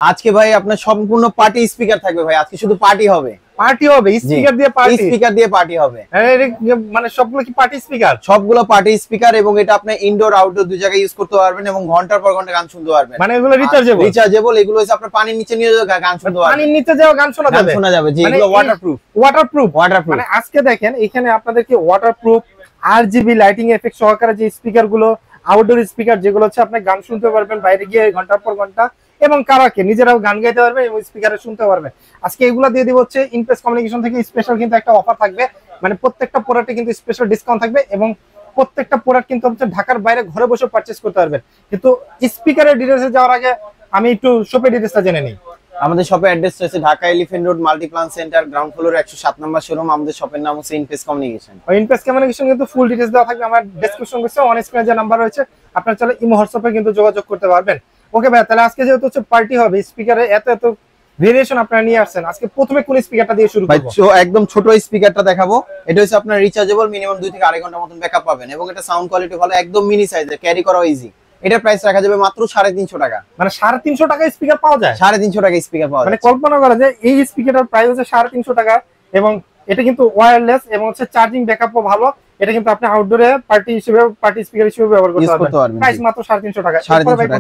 আজকে ভাই আপনার সম্পূর্ণ পার্টি স্পিকার থাকবে ভাই, আজকে শুধু পার্টি হবে। পার্টি হবে স্পিকার দিয়ে পার্টি, স্পিকার দিয়ে পার্টি হবে। মানে সবগুলো কি পার্টি স্পিকার? সবগুলো পার্টি স্পিকার, এবং এটা আপনি ইনডোর আউটডোর দুই জায়গায় ইউজ করতে পারবেন এবং ঘন্টার পর ঘন্টা গান শুনতে পারবেন। মানে এগুলো রিচার্জেবল? রিচার্জেবল, এগুলো হচ্ছে আপনার পানির নিচে নিয়ে গান শুনতে পারবেন। পানির নিচে যাও গান শোনা যাবে? শোনা যাবে জি, এগুলো ওয়াটারপ্রুফ। Waterproof waterproof. মানে আজকে দেখেন এখানে আপনাদেরকে ওয়াটারপ্রুফ আরজিবি লাইটিং এফেক্ট সহকারে যে স্পিকার গুলো, আউটডোর স্পিকার যেগুলো হচ্ছে আপনি গান শুনতে পারবেন বাইরে গিয়ে ঘন্টার পর ঘন্টা, এবং কারাকে নিজেরাও গান গাইতে পারবেন এবং স্পিকারে শুনতে পারবেন। আজকে এগুলো দিয়ে দিব হচ্ছে ইনপেস কমিউনিকেশন থেকে স্পেশাল কিন্তু একটা অফার থাকবে, মানে প্রত্যেকটা প্রোডাক্টে কিন্তু স্পেশাল ডিসকাউন্ট থাকবে, এবং প্রত্যেকটা প্রোডাক্ট কিন্তু হচ্ছে ঢাকার বাইরে ঘরে বসে পারচেজ করতে পারবেন। কিন্তু স্পিকারের ডিটেইলসে যাওয়ার আগে আমি একটু শপের ডিটেইলসটা জেনে নিই। আমাদের শপের অ্যাড্রেস হচ্ছে Dhaka elephant road Multiplan centre, ground floor 107 নম্বর শোরুম। আমাদের শপের নাম হচ্ছে ইনপেস কমিউনিকেশন। ইনপেস কমিউনিকেশন কিন্তু ফুল ডিটেইলস দেওয়া থাকবে আমার ডেসক্রিপশন বক্সে, অন স্ক্রিনে যে নাম্বার রয়েছে আপনারা চাইলে ইমো হোয়াটসঅ্যাপে কিন্তু যোগাযোগ করতে পারবেন। ওকে ভাই, তাহলে আজকে যেহেতু হচ্ছে পার্টি হবে, স্পিকারে এত এত ভেরিয়েশন আপনারা নিয়ে আসছেন, আজকে প্রথমে কোন স্পিকারটা দিয়ে শুরু করব? একদম ছোট স্পিকারটা দেখাবো। এটা হচ্ছে আপনার রিচার্জেবল, মিনিমাম 2 থেকে আড়াই ঘন্টার মতন ব্যাকআপ পাবেন, এবং এটা সাউন্ড কোয়ালিটি ভালো, একদম মিনি সাইজের, ক্যারি করা ইজি। এটা প্রাইস রাখা যাবে মাত্র 350 টাকা। মানে 350 টাকা স্পিকার পাওয়া যায়? 350 টাকা স্পিকার পাওয়া যায়। মানে কল্পনা করা যায় এই স্পিকারটার প্রাইস হচ্ছে 350 টাকা, এবং এটা কিন্তু ওয়্যারলেস এবং হচ্ছে চার্জিং ব্যাকআপও ভালো। এটা কিন্তু আপনি আউটডোরে পার্টি হিসেবে, পার্টি স্পিকার হিসেবে ব্যবহার করতে পারবেন। প্রাইস মাত্র 350 টাকা।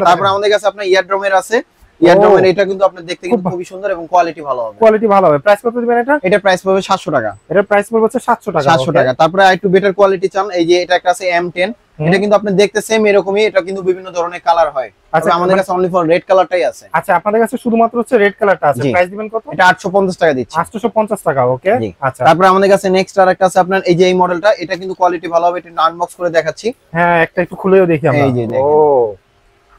তারপর আমাদের কাছে আপনার ইয়ারড্রমের আছে। ইয়ারড্রমের এটা কিন্তু আপনি দেখতে কিন্তু খুবই সুন্দর এবং কোয়ালিটি ভালো হবে। কোয়ালিটি ভালো হবে। প্রাইস কত দিবেন এটা? এটা প্রাইস পড়বে 700 টাকা। এটা প্রাইস পড়বে হচ্ছে 700 টাকা। 700 টাকা। তারপরে একটু বেটার কোয়ালিটি চান, এই যে এটা একটা আছে M10, এটা কিন্তু আপনি দেখতে সেম এরকমই, এটা কিন্তু বিভিন্ন ধরনের কালার হয়। আচ্ছা, আমাদের কাছে অনলি ফর রেড কালারটাই আছে। আচ্ছা, আপনাদের কাছে শুধুমাত্র হচ্ছে রেড কালারটা আছে। প্রাইস দিবেন কত? এটা 850 টাকা দিচ্ছি। 850 টাকা। ওকে। আচ্ছা, তারপরে আমাদের কাছে নেক্সট আরেকটা আছে আপনার, এই যে এই মডেলটা, এটা কিন্তু কোয়ালিটি ভালো হবে। এটা আনবক্স করে দেখাচ্ছি। হ্যাঁ, একটা একটু খুলেও দেখি আমরা। এই যে দেখেন। ও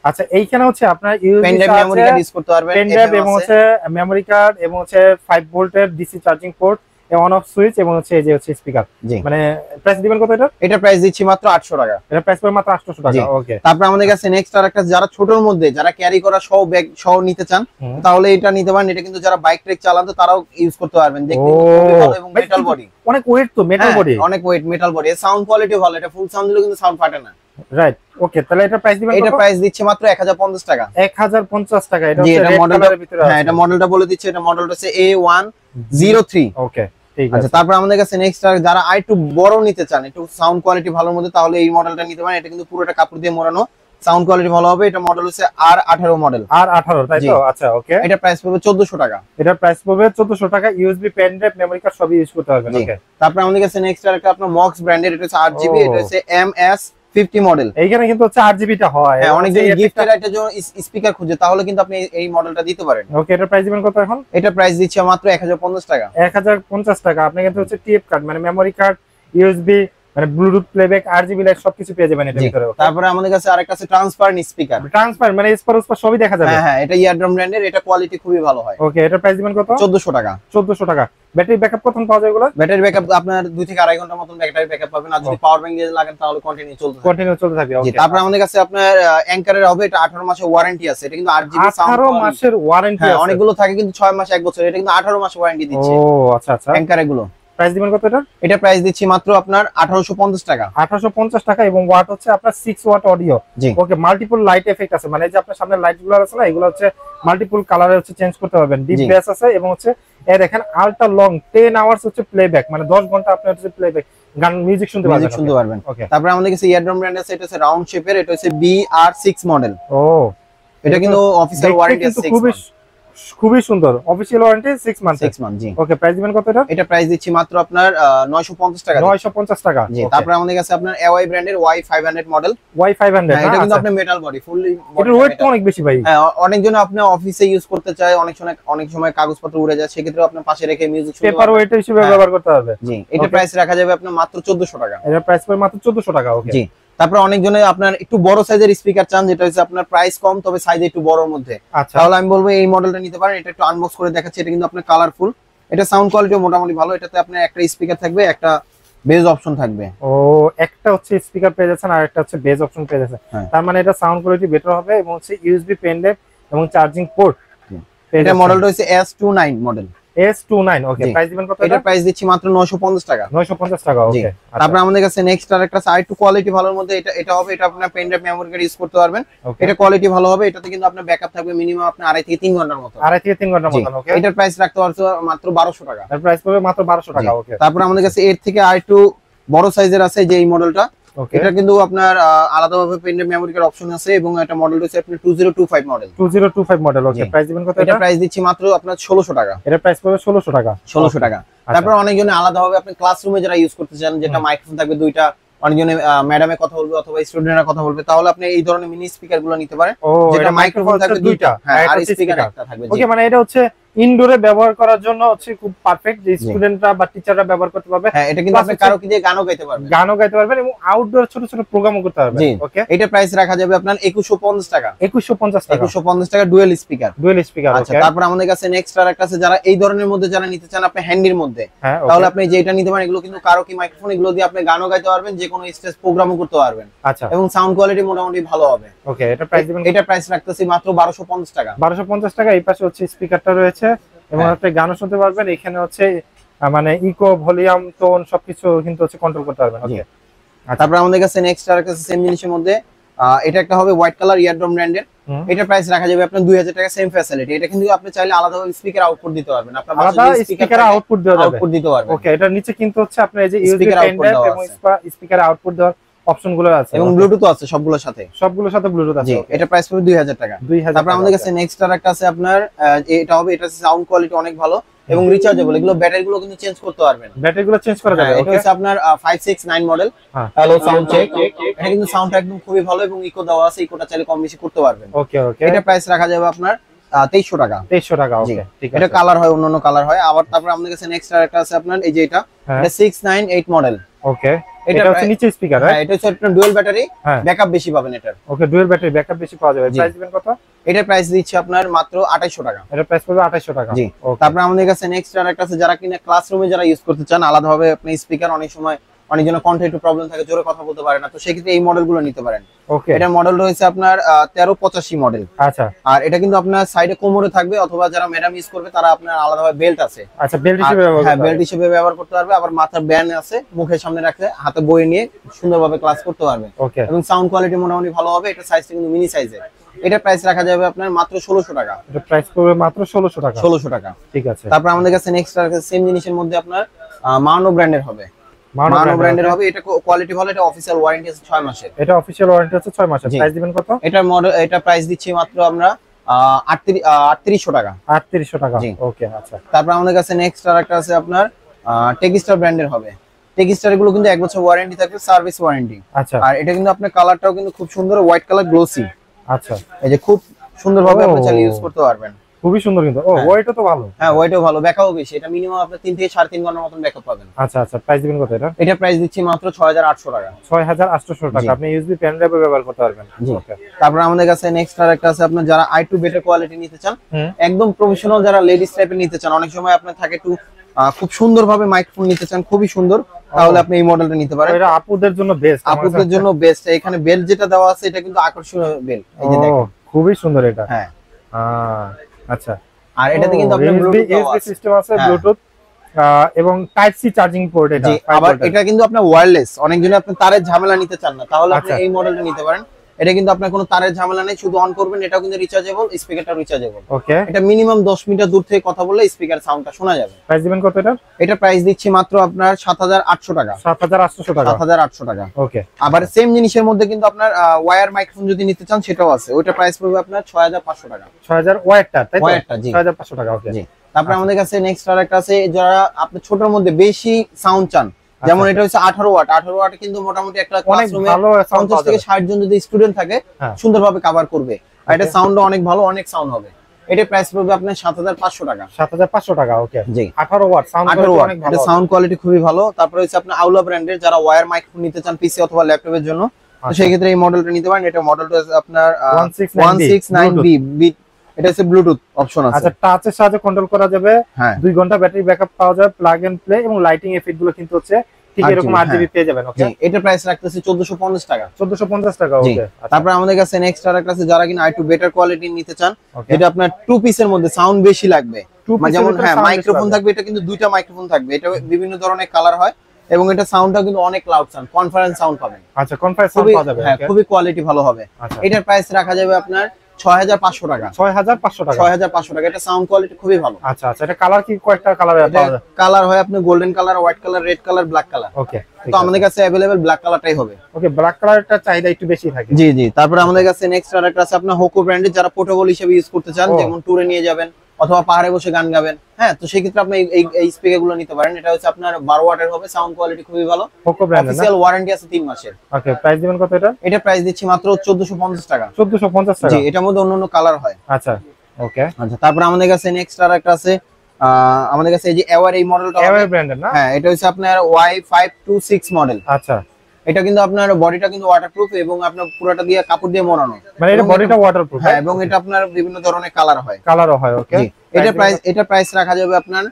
আচ্ছা, এইখানে হচ্ছে আপনার pen drive memory card use করতে পারবেন, পেন ড্রাইভ এবং হচ্ছে মেমরি কার্ড এবং হচ্ছে 5 ভোল্টের DC charging port, on off switch, এবং হচ্ছে এই যে হচ্ছে স্পিকার। মানে প্রাইস দিবেন কত এটা? এটা প্রাইস দিচ্ছি মাত্র 800 টাকা। এটা প্রাইস পড়বে মাত্র 800 টাকা। ওকে। তারপর আমাদের কাছে নেক্সট আরেকটা, যারা ছোটর মধ্যে যারা ক্যারি করা সহ ব্যাগ সহ নিতে চান, তাহলে এটা নিতে পারেন। এটা কিন্তু যারা বাইক ট্রেক চালান তো তারাও ইউজ করতে পারবেন। দেখতে খুবই ভালো এবং মেটাল বডি, অনেক ওয়েট তো, মেটাল বডি, অনেক weight, metal body, sound quality ভালো। এটা ফুল সাউন্ড দিলেও কিন্তু সাউন্ড ফাটে না। রাইট। ওকে, তাহলে এটা প্রাইস দিবেন কত? এটা প্রাইস দিচ্ছি মাত্র 1050 টাকা। 1050 টাকা। এটা রেড কালারের ভিতরে আছে। হ্যাঁ, এটা মডেলটা বলে দিচ্ছি। এটা মডেলটা হচ্ছে A103। ওকে, ঠিক আছে। আচ্ছা, তারপর আমাদের কাছে নেক্সট যারা আরেকটু বড় নিতে চান, একটু সাউন্ড কোয়ালিটি ভালোর মধ্যে, তাহলে এই মডেলটা নিতে পারেন। এটা কিন্তু পুরোটা কাপড় দিয়ে মোড়ানো, সাউন্ড কোয়ালিটি ভালো হবে। এটা মডেল হচ্ছে R18 মডেল। R18, তাই তো? আচ্ছা, ওকে। এটা প্রাইস পড়বে 1400 টাকা। এটা প্রাইস পড়বে 1400 টাকা। USB pen drive, memory card সবই ইউজ করতে পারবেন। ওকে। তারপর আমাদের কাছে নেক্সট আরেকটা আপনার মক্স ব্র্যান্ডের, এটা হচ্ছে 8GB, এটা হচ্ছে MS50 মডেল। এইখানে কিন্তু হচ্ছে 8GB টা হয়। হ্যাঁ, অনেক জন গিফটের একটা জন্য স্পিকার খুঁজে, তাহলে কিন্তু আপনি এই মডেলটা দিতে পারেন। ওকে, এটা প্রাইস দিবেন কত এখন? এটা প্রাইস দিচ্ছি মাত্র 1050 টাকা। 1050 টাকা। আপনি কিন্তু হচ্ছে টিএফ কার্ড, মানে মেমরি কার্ড, ইউএসবি, মানে ব্লুটুথ প্লেব্যাক, আরজিবি লাইট সবকিছু পেয়ে যাবেন এর ভিতরে। তারপরে আমাদের কাছে আরেকটা আছে ট্রান্সপারেন্ট স্পিকার। ট্রান্সপারেন্ট মানে স্পারুস সবই দেখা যাবে। হ্যাঁ হ্যাঁ, এটা ইয়ারড্রাম ব্র্যান্ডের, এটা কোয়ালিটি খুবই ভালো হয়। ওকে, এটা প্রাইস দিবেন কত? 1400 টাকা। 1400 টাকা। ব্যাটারি ব্যাকআপ কত পাওয়া যায় এগুলো? ব্যাটারি ব্যাকআপ আপনার 2 থেকে আড়াই ঘন্টার মতন ব্যাটারি ব্যাকআপ পাবেন, আর যদি পাওয়ার ব্যাংক দিয়ে লাগেন তাহলে কন্টিনিউ চলতে থাকবে। ওকে। তারপর আমাদের কাছে আপনার অ্যাঙ্কারের হবে, এটা 18 মাসের ওয়ারেন্টি আছে। এটা কিন্তু 8GB সাউন্ড, 18 মাসের ওয়ারেন্টি আছে। অনেকগুলো থাকে কিন্তু 6 মাস 1 বছর, এটা কিন্তু 18 মাস ওয়ারেন্টি দিচ্ছে। ও আচ্ছা আচ্ছা। অ্যাঙ্কার গুলো প্রাইস দিবেন কত এটা? এটা প্রাইস দিচ্ছি মাত্র আপনার 1850 টাকা। 1850 টাকা, এবং ওয়াট হচ্ছে আপনার 6 ওয়াট অডিও। ওকে, মাল্টিপল লাইট এফেক্ট আছে, মানে যে আপনার সামনে লাইট গুলো আছে না, এগুলো হচ্ছে মাল্টিপল কালারে হচ্ছে চেঞ্জ করতে পারবেন। ডিপ বেস আছে, এবং হচ্ছে এই দেখেন আল্ট্রা লং 10 আওয়ার্স হচ্ছে প্লেব্যাক, মানে 10 ঘন্টা আপনি হচ্ছে প্লেব্যাক গান মিউজিক শুনতে পারবেন। ওকে। তারপর আমাদের কাছে ইয়ারড্রাম ব্র্যান্ড আছে, এটা হচ্ছে রাউন্ড শেপের, এটা হচ্ছে BR6 মডেল। ও, এটা কিন্তু অফিশিয়াল ওয়ারেন্টি আছে 6 মাস। খুবই সুন্দর, অফিশিয়াল ওয়ারেন্টি 6 মান্থ। জি। ওকে, প্রাইস দিবেন কত এটা? এটা প্রাইস দিচ্ছি মাত্র আপনার 950 টাকা। 950 টাকা। জি। তারপর আমাদের কাছে আপনার AOI ব্র্যান্ডের Y500 মডেল। Y500, এটা কিন্তু আপনার মেটাল বডি, ফুললি এর ওয়েট তো অনেক বেশি ভাই। হ্যাঁ, অনেকজন আপনি অফিসে ইউজ করতে চায়, অনেক সময় কাগজপত্র উড়ে যায়, সেক্ষেত্রে আপনার পাশে রেখে মিউজিক শুনতে পেপার ওয়েট হিসেবে ব্যবহার করতে হবে। জি। এটা প্রাইস রাখা যাবে আপনার মাত্র 1400 টাকা। এটা প্রাইস পড়বে মাত্র 1400 টাকা। ওকে। জি। তারপর অনেকজনে আপনার একটু বড় সাইজের স্পিকার চান, যেটা হচ্ছে আপনার প্রাইস কম তবে সাইজ একটু বড়র মধ্যে, তাহলে আমি বলবো এই মডেলটা নিতে পারেন। এটা একটু আনবক্স করে দেখাচ্ছি। এটা কিন্তু আপনার কালারফুল, এটা সাউন্ড কোয়ালিটিও মোটামুটি ভালো। এটাতে আপনার একটা স্পিকার থাকবে, একটা বেজ অপশন থাকবে। ও, একটা হচ্ছে স্পিকার পেয়ে যাচ্ছেন আর একটা হচ্ছে বেজ অপশন পেয়ে যাচ্ছেন। তার মানে এটা সাউন্ড কোয়ালিটি বেটার হবে, এবং হচ্ছে ইউএসবি পেন ড্রাইভ এবং চার্জিং পোর্ট। এটা মডেলটা হচ্ছে S29 model. S29 okay price দিবেন কত? এটা প্রাইস দিচ্ছি মাত্র 950 টাকা। 950 টাকা ওকে। তারপর আমাদের কাছে নেক্সট আরেকটা আছে আরেকটু কোয়ালিটি ভালোর মধ্যে, এটা হবে, এটা আপনার pen drive memory card use করতে পারবেন। এটা কোয়ালিটি ভালো হবে, এটাতে কিন্তু আপনার ব্যাকআপ থাকবে মিনিমাম আপনার 2.5 থেকে 3 ঘন্টার মতো। 2.5 থেকে 3 ঘন্টার মতো ওকে। এটার প্রাইস রাখতে পারছো মাত্র 1200 টাকা। এর প্রাইস পড়বে মাত্র 1200 টাকা ওকে। তারপর আমাদের কাছে এর থেকে আরেকটু বড় সাইজের আছে যে এই মডেলটা, এটা কিন্তু আপনার আলাদাভাবে pen drive memory card option আছে এবং এটা মডেল হচ্ছে আপনার 2025 মডেল। 2025 model okay. প্রাইস দিবেন কত? এটা প্রাইস দিচ্ছি মাত্র আপনার 1600 টাকা। এটা প্রাইস পড়বে 1600 টাকা। 1600 টাকা। তারপর অনেকজনে আলাদাভাবে আপনি ক্লাসরুমে যারা ইউজ করতে চান, যেটা মাইক্রোফোন থাকবে দুইটা, অনেকজনে ম্যাডামে কথা বলবে অথবা স্টুডেন্টরা কথা বলবে, তাহলে আপনি এই ধরনের মিনি স্পিকার গুলো নিতে পারেন, যেটা মাইক্রোফোন থাকবে দুইটা, হ্যাঁ, আর স্পিকার একটা থাকবে। ওকে, মানে এটা হচ্ছে ইনডোরে ব্যবহার করার জন্য হচ্ছে খুব পারফেক্ট, যে স্টুডেন্টরা বা টিচাররা ব্যবহার করতে পারবে। হ্যাঁ, এটা কিন্তু আপনি কারোকি দিয়ে গানও গাইতে পারবেন, এবং আউটডোর ছোট ছোট প্রোগ্রামও করতে পারবেন। ওকে, এটা প্রাইস রাখা যাবে আপনার 2150 টাকা। 2150 টাকা ডুয়াল স্পিকার। আচ্ছা, তারপর আমাদের কাছে নেক্সট আরেকটা আছে, যারা এই ধরনের মধ্যে যারা নিতে চান আপনি হ্যান্ডির মধ্যে, তাহলে আপনি যেটা নিতে পারেন, এগুলো কিন্তু কারোকি মাইক্রোফোন, এগুলো দিয়ে আপনি গানও গাইতে পারবেন, যে কোনো স্টেজ প্রোগ্রামও করতে পারবেন। আচ্ছা, এবং সাউন্ড কোয়ালিটি মোটামুটি ভালো হবে। ওকে, এটা প্রাইস দিবেন? এটা প্রাইস রাখতেছি মাত্র 1250 টাকা। 1250 টাকা। এই পাশে হচ্ছে স্পিকারটা রয়েছে এবং আপনি গানও শুনতে পারবেন। এখানে হচ্ছে মানে ইকো, ভলিউম, টোন সবকিছু কিন্তু হচ্ছে কন্ট্রোল করতে পারবেন। ওকে, তারপর আমাদের কাছে নেক্সট আরেকটা সেম জিনিসের মধ্যে, এটা একটা হবে হোয়াইট কালার ইয়ারড্রম ব্র্যান্ডের। এটা প্রাইস রাখা যাবে আপনার 2000 টাকা, সেম ফ্যাসিলিটি। এটা কিন্তু আপনি চাইলে আলাদাভাবে স্পিকার আউটপুট দিতে পারবেন, আপনার বাসায় স্পিকার আউটপুট দিতে পারবেন। ওকে, এটার নিচে কিন্তু হচ্ছে আপনার এই যে ইউএসবি পেন ড্রাইভ এবং স্পিকার আউটপুট দেওয়ার অপশন গুলো আছে, এবং ব্লুটুথ আছে সবগুলোর সাথে ব্লুটুথ আছে। এটা প্রাইস পড়বে 2000 টাকা। তারপর আমাদের কাছে নেক্সট আরেকটা আছে আপনার, এটা হবে, এটা সাউন্ড কোয়ালিটি অনেক ভালো এবং রিচার্জেবল। এগুলো ব্যাটারি গুলো কিন্তু চেঞ্জ করতে পারবেন, ব্যাটারি গুলো চেঞ্জ করা যাবে। এটা হচ্ছে আপনার 569 মডেল। Hello sound check. এটা কিন্তু সাউন্ডটা একদম খুবই ভালো এবং ইকো দেওয়া আছে, ইকোটা চাইলে কম বেশি করতে পারবেন। ওকে ওকে, এটা প্রাইস রাখা যাবে আপনার 2300 টাকা। 2300 টাকা ওকে, ঠিক আছে। এটা কালার হয়, অন্যান্য কালার হয়। আবার তারপর আমাদের কাছে নেক্সট আরেকটা আছে আপনার, এই যে এটা 698 মডেল। ওকে, এটা হচ্ছে নিচে স্পিকার। হ্যাঁ, এটা হচ্ছে আপনার ডুয়াল ব্যাটারি, ব্যাকআপ বেশি পাবেন এটার। ওকে, ডুয়াল ব্যাটারি, ব্যাকআপ বেশি পাওয়া যাবে। প্রাইস দিবেন কত? এটা প্রাইস দিচ্ছে আপনার মাত্র 2800 টাকা। এটা প্রাইস পড়বে 2800 টাকা। জি। তারপর আমাদের কাছে নেক্সট আরেকটা আছে, যারা কিনা ক্লাসরুমে যারা ইউজ করতে চান আলাদাভাবে আপনি স্পিকার, অনেক সময় অনেকজনের কণ্ঠে একটু প্রবলেম থাকে, জোরে কথা বলতে পারে না, তো সেক্ষেত্রে এই মডেলগুলো নিতে পারেন। ওকে, এটা মডেল রয়েছে আপনার 1385 মডেল। আচ্ছা, আর এটা কিন্তু আপনার সাইডে কোমরে থাকবে, অথবা যারা ম্যাডাম ইউজ করবে তারা আপনার আলাদাভাবে বেল্ট আছে। আচ্ছা, বেল্ট হিসেবে ব্যবহার করতে হ্যাঁ, বেল্ট হিসেবে ব্যবহার করতে পারবে। আবার মাথার ব্যান্ড আছে, মুখের সামনে রাখতে হাতে বয়ে নিয়ে সুন্দরভাবে ক্লাস করতে পারবে। ওকে, এবং সাউন্ড কোয়ালিটি মোটামুটি ভালো হবে। এটা সাইজটা কিন্তু মিনি সাইজের। এটা প্রাইস রাখা যাবে আপনার মাত্র 1600 টাকা। এটা প্রাইস পড়বে মাত্র 1600 টাকা। 1600 টাকা, ঠিক আছে। তারপর আমাদের কাছে নেক্সট আছে সেম জিনিসের মধ্যে আপনার মানো ব্র্যান্ডের হবে। মানো ব্র্যান্ডের হবে, এটা কোয়ালিটি ভালো, এটা অফিশিয়াল ওয়ারেন্টি আছে 6 মাসের। এটা অফিশিয়াল ওয়ারেন্টি আছে 6 মাসের। প্রাইস দিবেন কত? এটা মডেল, এটা প্রাইস দিচ্ছি মাত্র আমরা 3800 টাকা। 3800 টাকা, ওকে, আচ্ছা। তারপর আমাদের কাছে নেক্সট আরেকটা আছে আপনার টেকিস্টার ব্র্যান্ডের হবে। টেকিস্টার গুলো কিন্তু 1 বছর ওয়ারেন্টি থাকবে, সার্ভিস ওয়ারেন্টি। আচ্ছা, আর এটা কিন্তু আপনার কালারটাও কিন্তু খুব সুন্দর, হোয়াইট কালার গ্লোসি। আচ্ছা, এই যে খুব সুন্দরভাবে আপনি চাইলে ইউজ করতে পারবেন। খুবই সুন্দর কিন্তু। ও, ওয়েটও তো ভালো। হ্যাঁ, ওয়েটও ভালো, ব্যাকআপও বেশি। এটা মিনিমাম আপনি 3 থেকে 3.5 ঘন্টার মতন ব্যাকআপ পাবেন। আচ্ছা আচ্ছা, প্রাইস দিবেন কত এটা? এটা প্রাইস দিচ্ছি মাত্র 6800 টাকা। 6800 টাকা। আপনি ইউএসবি পেন ড্রাইভে ব্যবহার করতে পারবেন। ওকে, তারপর আমাদের কাছে নেক্সট আরেকটা আছে, আপনার যারা i2 বেটার কোয়ালিটি নিতে চান, একদম প্রফেশনাল যারা লেডিস টাইপের নিতে চান, অনেক সময় আপনার থাকে একটু খুব সুন্দরভাবে মাইক্রোফোন নিতে চান, খুবই সুন্দর, তাহলে আপনি এই মডেলটা নিতে পারেন। এটা আপুদের জন্য বেস্ট। আপুদের জন্য বেস্ট। এখানে বেল যেটা দেওয়া আছে, এটা কিন্তু আকর্ষণীয় বেল। এই যে দেখুন, খুবই সুন্দর এটা। হ্যাঁ, আচ্ছা। আর এটাতে কিন্তু আপনার ব্লুটুথ সিস্টেম আছে, ব্লুটুথ এবং টাইপ সি চার্জিং পোর্ট এটা। আবার এটা কিন্তু আপনার ওয়্যারলেস। অনেকজনে আপনি তারের ঝামেলা নিতে চান না, তাহলে আপনি এই মডেলটা নিতে পারেন। এটা কিন্তু আপনার কোনো তারের ঝামেলা নেই, শুধু অন করবেন, এটাও কিন্তু রিচার্জেবল, স্পিকারটা রিচার্জেবল। ওকে, এটা মিনিমাম 10 মিটার দূর থেকে কথা বললে স্পিকার সাউন্ডটা শোনা যাবে। প্রাইস দিবেন কত এটা? এটা প্রাইস দিচ্ছি মাত্র আপনার 7800 টাকা। 7800 টাকা। 7800 টাকা। ওকে, আবার সেম জিনিসের মধ্যে কিন্তু আপনার ওয়্যার মাইক্রোফোন যদি নিতে চান সেটাও আছে। ওটা প্রাইস পড়বে আপনার 6500 টাকা। 6000 ওয়্যারটা, তাই তো? ওয়্যারটা, জি, 6500 টাকা। ওকে, জি। তারপর আমাদের কাছে নেক্সট আরেকটা আছে, যারা আপনি ছোটর মধ্যে বেশি সাউন্ড চান, যেমন এটা হচ্ছে 18 ওয়াট। 18 ওয়াট কিন্তু মোটামুটি একটা ক্লাসরুমে 50 থেকে 60 জন যদি স্টুডেন্ট থাকে সুন্দরভাবে কভার করবে। আর এটা সাউন্ডও অনেক ভালো, অনেক সাউন্ড হবে। এটা প্রাইস পড়বে আপনার 7500 টাকা। 7500 টাকা। ওকে, জি। 18 ওয়াট সাউন্ড কোয়ালিটি অনেক ভালো। এটা সাউন্ড কোয়ালিটি খুবই ভালো। তারপর হচ্ছে আপনার আউলা ব্র্যান্ডের যারা ওয়্যার মাইক্রোফোন নিতে চান পিসি অথবা ল্যাপটপের জন্য, তো সেই ক্ষেত্রে এই মডেলটা নিতে পারেন। এটা মডেলটা আপনার 169B। এটা হচ্ছে ব্লুটুথ অপশন আছে। আচ্ছা, টাচের সাহায্যে কন্ট্রোল করা যাবে। 2 ঘন্টা ব্যাটারি ব্যাকআপ পাওয়া যাবে, প্লাগ এন্ড প্লে, এবং লাইটিং এফেক্ট গুলো কিন্তু হচ্ছে ঠিক এরকম 8GB পেয়ে যাবেন। ওকে, এটা প্রাইস রাখতেছি 1450 টাকা। 1450 টাকা। ওকে, তারপর আমাদের কাছে নেক্সট আরেকটা আছে, যারা কিনা i2 বেটার কোয়ালিটি নিতে চান, যেটা আপনার 2 পিসের মধ্যে সাউন্ড বেশি লাগবে, যেমন হ্যাঁ মাইক্রোফোন থাকবে, এটা কিন্তু দুইটা মাইক্রোফোন থাকবে, এটা বিভিন্ন ধরনের কালার হয় এবং এটা সাউন্ডটা কিন্তু অনেক লাউড সাউন্ড, কনফারেন্স সাউন্ড পাবেন। আচ্ছা, কনফারেন্স সাউন্ড পাওয়া যাবে, হ্যাঁ খুবই কোয়ালিটি ভালো হবে। এটার প্রাইস রাখা যাবে আপনার 6500 টাকা। 6500 টাকা, 6500 টাকা। এটা সাউন্ড কোয়ালিটি খুবই ভালো। আচ্ছা আচ্ছা, এটা কালার কি কয়টা কালার পাওয়া যায়? কালার হয় আপনি golden colour, white colour, red colour, black colour. Okay, তো আমাদের কাছে अवेलेबल ব্ল্যাক কালারটাই হবে। ওকে, ব্ল্যাক কালারটা চাহিদা একটু বেশি থাকে। জি জি। তারপর আমাদের কাছে নেক্সট আরেকটা আছে আপনার হোকো ব্র্যান্ডের, যারা পোর্টেবল হিসেবে ইউজ করতে চান, যেমন ট্যুরে নিয়ে যাবেন অথবা পাহাড়ে বসে গান গাবেন, হ্যাঁ তো সেই ক্ষেত্রে আপনি এই স্পিকার গুলো নিতে পারেন। এটা হচ্ছে আপনার 12 ওয়াটের হবে, সাউন্ড কোয়ালিটি খুবই ভালো, হোকো ব্র্যান্ডের, অফিশিয়াল ওয়ারেন্টি আছে 3 মাসের। ওকে, প্রাইস দিবেন কত এটা? এটা প্রাইস দিচ্ছি মাত্র 1450 টাকা। 1450 টাকা। জি, এটার মধ্যে অন্যান্য কালার হয়। আচ্ছা, ওকে। আচ্ছা, তারপর আমাদের কাছে নেক্সট আরেকটা আছে, আমাদের কাছে এই যে এওয়ার, এই মডেলটা এওয়ার ব্র্যান্ডের না? হ্যাঁ, এটা হচ্ছে আপনার Y526 মডেল। আচ্ছা, এটা কিন্তু আপনার বডিটা কিন্তু ওয়াটারপ্রুফ এবং আপনার পুরোটা দিয়ে কাপড় দিয়ে মোড়ানো, মানে এটা বডিটা ওয়াটারপ্রুফ। হ্যাঁ, এবং এটা আপনার বিভিন্ন ধরনের কালার হয়। কালারও হয়, ওকে। এটা প্রাইস রাখা যাবে আপনার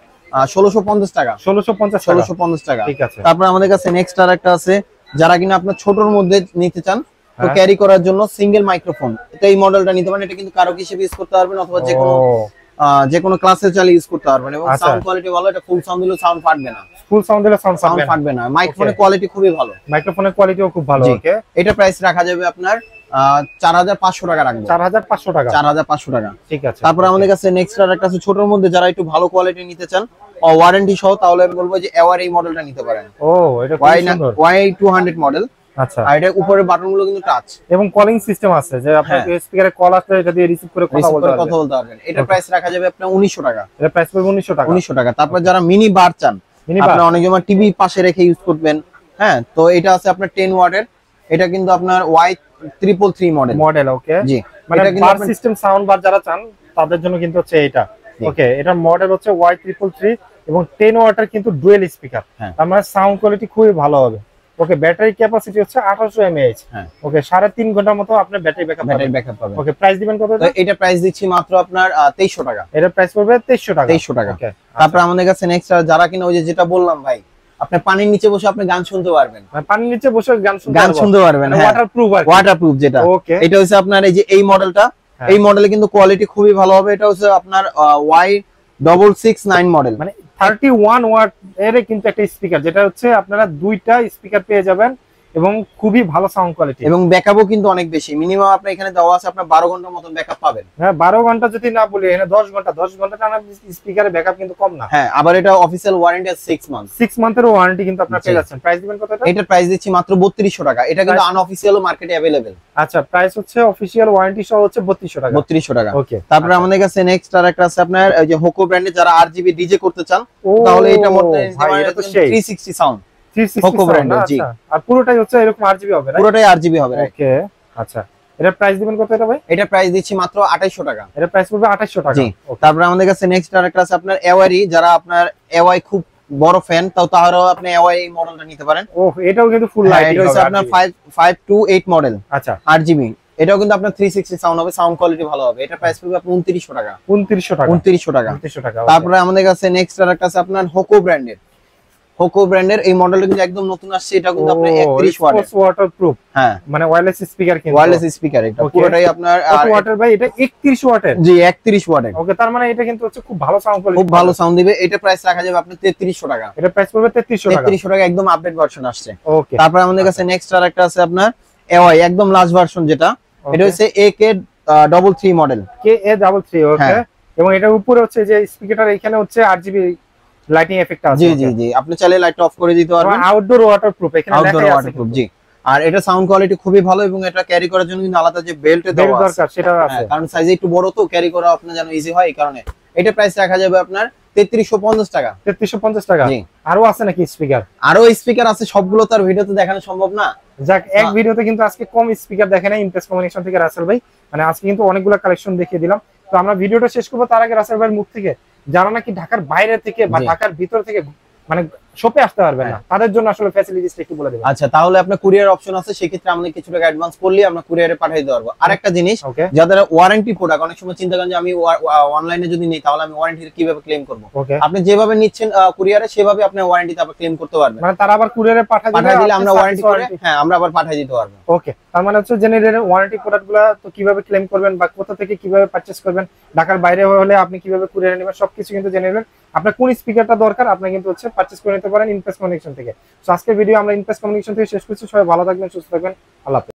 1650 টাকা। 1650 টাকা। ঠিক আছে। তারপর আমাদের কাছে নেক্সট আরেকটা আছে, যারা কিনা আপনার ছোটর মধ্যে নিতে চান, তো হ্যাঁ। ক্যারি করার জন্য সিঙ্গেল মাইক্রোফোন, এটা এই মডেলটা নিতে পারেন। এটা কিন্তু কারক হিসেবে ইউজ করতে পারবেন অথবা যে কোনো ক্লাসে চালিয়ে ইউজ করতে পারবেন, এবং সাউন্ড কোয়ালিটি ভালো। এটা ফুল সাউন্ড দিলে সাউন্ড ফাটবে না, ফুল সাউন্ড দিলে সাউন্ড ফাটবে না। মাইক্রোফোনের কোয়ালিটি খুবই ভালো, মাইক্রোফোনের কোয়ালিটিও খুব ভালো। ওকে, এটা প্রাইস রাখা যাবে আপনার 4500 টাকা রাখবো। 4500 টাকা। 4500 টাকা। ঠিক আছে। তারপর আমাদের কাছে নেক্সট আরেকটা আছে ছোটর মধ্যে, যারা একটু ভালো কোয়ালিটি নিতে চান ওয়ারেন্টি সহ, তাহলে আমি বলবো যে এওয়ার এই মডেলটা নিতে পারেন। ও, এটা খুব সুন্দর। Y200 model. আচ্ছা, আর এটা উপরের বাটনগুলো কিন্তু টাচ এবং কলিং সিস্টেম আছে, যে আপনি স্পিকারে কল আসলে এটা দিয়ে রিসিভ করে কথা বলতে পারবেন। এটা প্রাইস রাখা যাবে আপনার 1900 টাকা। এটা প্রাইস পড়বে 1900 টাকা। 1900 টাকা। তারপর যারা মিনি বার চান, আপনারা অনেক সময় টিভি পাশে রেখে ইউজ করবেন, হ্যাঁ তো এটা আছে আপনার 10 ওয়াটের। এটা কিন্তু আপনার Y333 মডেল। ওকে, জি, মানে বার সিস্টেম সাউন্ড বার যারা চান তাদের জন্য কিন্তু হচ্ছে এটা। ওকে, এটার মডেল হচ্ছে Y333 এবং 10 ওয়াটের কিন্তু ডুয়েল স্পিকার, তার মানে সাউন্ড কোয়ালিটি খুবই ভালো হবে। ওকে, ব্যাটারি ক্যাপাসিটি হচ্ছে 1800 mAh। ওকে, 3.5 ঘন্টার মতো আপনি ব্যাটারি ব্যাকআপ পাবেন। ওকে, প্রাইস দিবেন কত? এটা প্রাইস দিচ্ছি মাত্র আপনার 2300 টাকা। এটা প্রাইস পড়বে 2300 টাকা। 2300 টাকা। তারপর আমাদের কাছে নেক্সট যারা কিনা ওই যে যেটা বললাম ভাই, আপনি পানির নিচে বসে আপনি গান শুনতে পারবেন, পানির নিচে বসে গান শুনতে পারবেন, ওয়াটারপ্রুফ যেটা। এটা হচ্ছে আপনার এই যে এই মডেলটা, এই মডেলে কিন্তু কোয়ালিটি খুবই ভালো হবে। এটা হচ্ছে আপনার Y669 মডেল, মানে 31 ওয়াট এর কিন্তু একটা স্পিকার, যেটা হচ্ছে আপনারা দুইটা স্পিকার পেয়ে যাবেন এবং খুবই ভালো সাউন্ড কোয়ালিটি, এবং ব্যাকআপও কিন্তু অনেক বেশি। মিনিমাম আপনি এখানে দেওয়া আছে আপনার 12 ঘন্টার মতন ব্যাকআপ পাবেন। হ্যাঁ, 12 ঘন্টা যদি না বলি, এখানে 10 ঘন্টা টানা স্পিকারে ব্যাকআপ কিন্তু কম না। হ্যাঁ, আবার এটা অফিশিয়াল ওয়ারেন্টি আছে 6 মান্থ। 6 মান্থের ওয়ারেন্টি কিন্তু আপনারা পেয়ে যাচ্ছেন। প্রাইস দিবেন কত? এটা প্রাইস দিচ্ছি মাত্র 3200 টাকা। এটা কিন্তু আনঅফিশিয়াল মার্কেটে अवेलेबल। আচ্ছা, প্রাইস হচ্ছে অফিশিয়াল ওয়ারেন্টি সহ হচ্ছে 3200 টাকা। 3200 টাকা। ওকে, তারপর আমাদের কাছে নেক্সট আরেকটা আছে আপনার এই যে হোকো ব্র্যান্ডের, যারা RGB ডিজে করতে চান, তাহলে এটা মধ্যে 360 সাউন্ড। হোকো ব্র্যান্ডের, জি। আর পুরোটাই হচ্ছে এরকম RGB হবে, রাইট? পুরোটাই RGB হবে। ওকে, আচ্ছা, এটা প্রাইস দিবেন কত এটা ভাই? এটা প্রাইস দিচ্ছি মাত্র 2800 টাকা। এটা প্রাইস পড়বে 2800 টাকা। জি। তারপর আমাদের কাছে নেক্সট আরেকটা আছে আপনার এওয়ারি, যারা আপনার এওয়াই খুব বড় ফ্যান, তাহলেও আপনি এওয়াই এই মডেলটা নিতে পারেন। এটাও কিন্তু ফুল লাইট। এটা হচ্ছে আপনার 528 মডেল। আচ্ছা, RGB। এটাও কিন্তু আপনার 360 সাউন্ড হবে, সাউন্ড কোয়ালিটি ভালো হবে। এটা প্রাইস পড়বে আপনার 2900 টাকা। 2900 টাকা। তারপরে আমাদের কাছে নেক্সট আরেকটা আছে আপনার হোকো ব্র্যান্ডের। হোকো ব্র্যান্ডের এই মডেলটা কিন্তু একদম নতুন আসছে। এটা কিন্তু আপনার 31 ওয়াটারপ্রুফ, হ্যাঁ, মানে ওয়্যারলেস স্পিকার, কিন্তু ওয়্যারলেস স্পিকার। এটা পুরোটাই আপনার কত ওয়াটের ভাই? এটা 31 ওয়াটের। জি, 31 ওয়াটের। ওকে, তার মানে এটা কিন্তু হচ্ছে খুব ভালো সাউন্ড কোয়ালিটি, খুব ভালো সাউন্ড দিবে। এটা প্রাইস রাখা যাবে আপনার 3300 টাকা। এটা প্রাইস পড়বে 3300 টাকা। 3300 টাকা, একদম আপডেট ভার্সন আসছে। ওকে, তারপর আমাদের কাছে নেক্সট আরেকটা আছে আপনার এওয়াই একদম লাস্ট ভার্সন, যেটা এটা হচ্ছে AK33 মডেল। KA33। ওকে, এবং এটার উপরে হচ্ছে যে স্পিকারটার এখানে হচ্ছে RGB লাইটিং এফেক্ট আছে। জি জি জি, আপনি চাইলে লাইট অফ করে দিতে পারবেন। আউটডোর ওয়াটারপ্রুফ, এখানে লেখাই আছে ওয়াটারপ্রুফ, জি। আর এটা সাউন্ড কোয়ালিটি খুবই ভালো, এবং এটা ক্যারি করার জন্য কিন্তু আলাদা যে বেল্ট দেওয়া দরকার সেটা আছে, কারণ সাইজ একটু বড়, তো ক্যারি করা আপনার যেন ইজি হয়, এই কারণে। এটা প্রাইস রাখা যাবে আপনার 3350 টাকা। 3350 টাকা। আরো আছে নাকি স্পিকার? আরো স্পিকার আছে, সবগুলো তার ভিডিওতে দেখানো সম্ভব না। যাক, এক ভিডিওতে কিন্তু আজকে কম স্পিকার দেখে নাই ইমপ্রেস কমিউনিকেশন থেকে রাসেল ভাই, মানে আজকে কিন্তু অনেকগুলো কালেকশন দেখিয়ে দিলাম। তো আমরা ভিডিওটা শেষ করবো, তার আগে রাসেল ভাইয়ের মুখ থেকে যারা নাকি ঢাকার বাইরে থেকে বা ঢাকার ভিতর থেকে মানে শপে আসতে পারবেন না, তাদের জন্য আসলে ফ্যাসিলিটিসটা একটু বলে দেবেন। আচ্ছা, তাহলে আপনার কুরিয়ার অপশন আছে, সেক্ষেত্রে আমাদের কিছু টাকা অ্যাডভান্স করলে আমরা কুরিয়ারে পাঠিয়ে দিতে পারবো। আরেকটা জিনিস, যাদের ওয়ারেন্টি প্রোডাক্ট, অনেক সময় চিন্তা করেন যে আমি অনলাইনে যদি নিই তাহলে আমি ওয়ারেন্টি কিভাবে ক্লেম করব। আপনি যেভাবে নিচ্ছেন কুরিয়ারে সেভাবে আপনি ওয়ারেন্টিতে আবার ক্লেম করতে পারবেন, মানে তারা আবার কুরিয়ারে পাঠিয়ে দিলে আমরা ওয়ারেন্টি করে হ্যাঁ আমরা আবার পাঠিয়ে দিতে পারবো। ওকে, তার মানে হচ্ছে জেনারেল ওয়ারেন্টি প্রোডাক্টগুলো তো কিভাবে ক্লেম করবেন বা কোথা থেকে কিভাবে পারচেজ করবেন, ঢাকার বাইরে হলে আপনি কিভাবে কুরিয়ারে নেবেন, সবকিছু কিন্তু জেনারেল। আপনার কোন স্পিকারটা দরকার আপনি কিন্তু হচ্ছে পারচেজ করে নিতে পারেন ইনপেস কমিউনিকেশন থেকে। তো আজকের ভিডিও আমরা ইনপেস কমিউনিকেশন থেকে শেষ করছি। সবাই ভালো থাকবেন, সুস্থ থাকবেন, আল্লাহ হাফেজ।